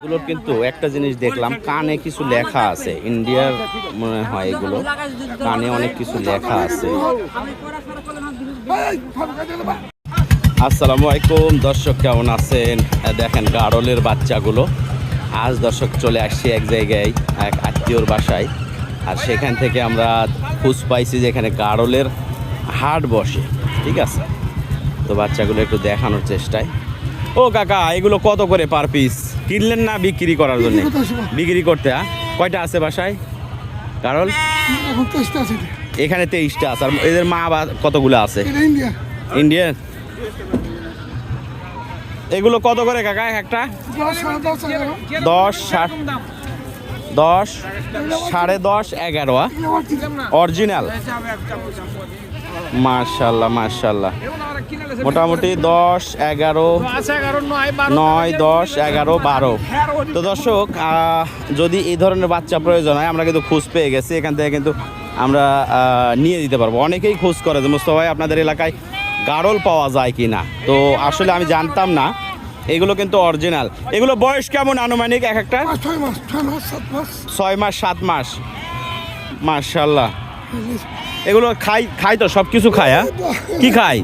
এগুলোর কিন্তু একটা জিনিস দেখলাম, কানে কিছু লেখা আছে, ইন্ডিয়ার মনে হয় এগুলো, কানে অনেক কিছু লেখা আছে। আসসালামু আলাইকুম দর্শক, কেমন আছেন? দেখেন গাড়লের বাচ্চাগুলো। আজ দর্শক চলে আসছি এক জায়গায়, এক আত্মীয়র বাসায়, আর সেখান থেকে আমরা খোঁজ পাইছি যে এখানে গাড়লের হাট বসে। ঠিক আছে, তো বাচ্চাগুলো একটু দেখানোর চেষ্টায়। ও কাকা, এগুলো কত করে পার পিস? কিনলেন না বিক্রি করার জন্য? বিক্রি করতে। কয়টা আছে বাসায় গাড়ল? এখানে 23টা আছে। আর এদের মা বা কতগুলো আছে? ইন্ডিয়ান। এগুলো কত করে কাকা একটা? 10, 10.5, 11 অরিজিনাল। মাশাল্লাহ মাশাল্লাহ, মোটামুটি 10, 11, 9, 10, 11, 12। তো দর্শক, যদি এই ধরনের বাচ্চা প্রয়োজন হয়, আমরা কিন্তু খোঁজ পেয়ে গেছি, এখান থেকে কিন্তু আমরা নিয়ে দিতে পারবো। অনেকেই খোঁজ করে যে মুস্তফা ভাই আপনাদের এলাকায় গাড়ল পাওয়া যায় কি না। তো আসলে আমি জানতাম না, এগুলো কিন্তু অরিজিনাল। এগুলো বয়স কেমন আনুমানিক এক একটা? 6 মাস 7 মাস। মাশাল্লাহ, এগুলো খাই তো, সব কিছু খায়। হ্যাঁ, কি খায়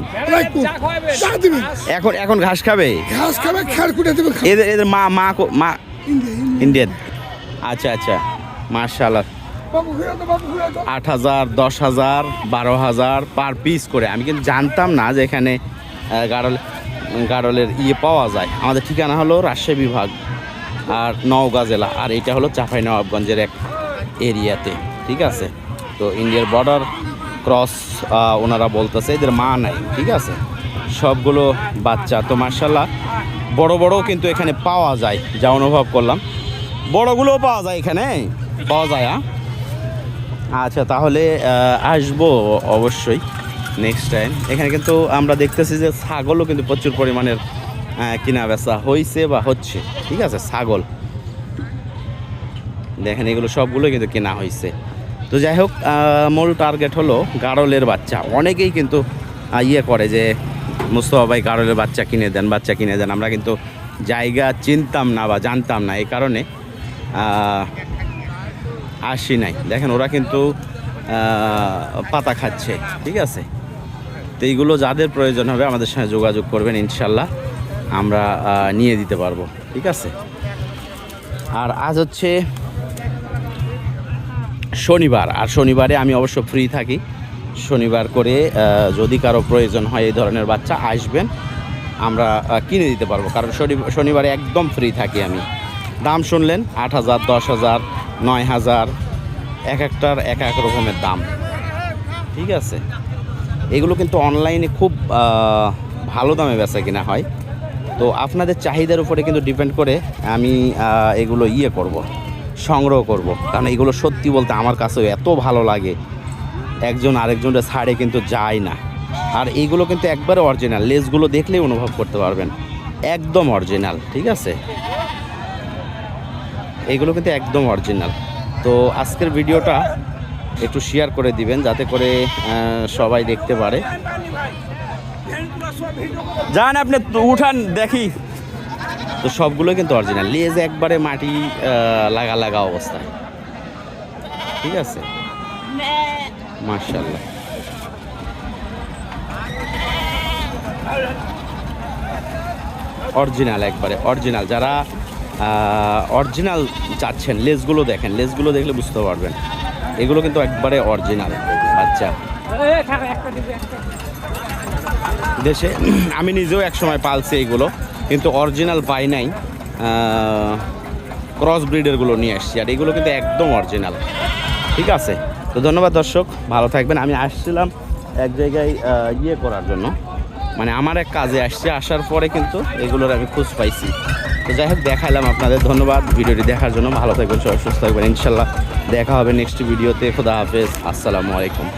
এখন ঘাস খাবে? এদের মা ইন্ডিয়ান। আচ্ছা আচ্ছা, মাশাল্লাহ। 8,000, 10,000, 12,000 পার পিস করে। আমি কিন্তু জানতাম না যে এখানে গাড়লের পাওয়া যায়। আমাদের ঠিকানা হলো রাজশাহী বিভাগ আর নওগাঁ জেলা, আর এটা হলো চাঁপাইনবাবগঞ্জের এক এরিয়াতে। ঠিক আছে, তো ইন্ডিয়ার বর্ডার ক্রস ওনারা বলতেছে, এদের মা নাই। ঠিক আছে, সবগুলো বাচ্চা তো মাশাল্লাহ বড় বড়ও কিন্তু এখানে পাওয়া যায়, যা অনুভব করলাম। বড়গুলোও পাওয়া যায়, এখানে পাওয়া যায়। আচ্ছা, তাহলে আসবো অবশ্যই নেক্সট টাইম। এখানে কিন্তু আমরা দেখতেছি যে ছাগলও কিন্তু প্রচুর পরিমাণের কিনা বেচা হয়েছে বা হচ্ছে। ঠিক আছে, ছাগল দেখেন, এগুলো সবগুলোই কিন্তু কেনা হয়েছে। তো যাই হোক, মূল টার্গেট হলো গাড়লের বাচ্চা। অনেকেই কিন্তু করে যে মুস্তফা ভাই গাড়লের বাচ্চা কিনে দেন। আমরা কিন্তু জায়গা চিনতাম না বা জানতাম না, এই কারণে আসি নাই। দেখেন ওরা কিন্তু পাতা খাচ্ছে। ঠিক আছে, তো এইগুলো যাদের প্রয়োজন হবে আমাদের সঙ্গে যোগাযোগ করবেন, ইনশাল্লাহ আমরা নিয়ে দিতে পারবো। ঠিক আছে, আর আজ হচ্ছে শনিবার, আর শনিবারে আমি অবশ্য ফ্রি থাকি। শনিবার করে যদি কারো প্রয়োজন হয় এই ধরনের বাচ্চা, আসবেন, আমরা কিনে দিতে পারবো। কারণ শনিবারে একদম ফ্রি থাকি আমি। দাম শুনলেন, 8,000, 10,000, 9,000, এক একটার এক এক রকমের দাম। ঠিক আছে, এগুলো কিন্তু অনলাইনে খুব ভালো দামে বেচা কিনা হয়। তো আপনাদের চাহিদার উপরে কিন্তু ডিপেন্ড করে আমি এগুলো করব, সংগ্রহ করব। কারণ এগুলো সত্যি বলতে আমার কাছেও এত ভালো লাগে, একজন আরেকজনের ছাড়ে কিন্তু যায় না। আর এইগুলো কিন্তু একবারে অরিজিনাল, লেজগুলো দেখলেই অনুভব করতে পারবেন, একদম অরিজিনাল। ঠিক আছে, এইগুলো কিন্তু একদম অরিজিনাল। তো আজকের ভিডিওটা একটু শেয়ার করে দিবেন, যাতে করে সবাই দেখতে পারে। যান আপনি উঠান দেখি। তো সবগুলো কিন্তু অরিজিনাল, লেজ একবারে মাটি লাগা অবস্থায়। ঠিক আছে, মাশাআল্লাহ। অরিজিনাল, একবারে অরিজিনাল। যারা অরিজিনাল চাচ্ছেন, লেজগুলো দেখেন, লেজগুলো দেখলে বুঝতে পারবেন এগুলো কিন্তু একবারে অরিজিনাল বাচ্চা। দেশে আমি নিজেও একসময় পালছি এইগুলো, কিন্তু অরিজিনাল পাই নাই, ক্রস ব্রিডেরগুলো নিয়ে আসছি, আর এগুলো কিন্তু একদম অরিজিনাল। ঠিক আছে, তো ধন্যবাদ দর্শক, ভালো থাকবেন। আমি আসছিলাম এক জায়গায় করার জন্য, মানে আমার এক কাজে আসছে, আসার পরে কিন্তু এগুলোর আমি খোঁজ পাইছি। তো যাই হোক, দেখালাম আপনাদের। ধন্যবাদ ভিডিওটি দেখার জন্য। ভালো থাকবেন, সবাই সুস্থ থাকবেন। ইনশাল্লাহ দেখা হবে নেক্সট ভিডিওতে। খোদা হাফেজ, আসসালামু আলাইকুম।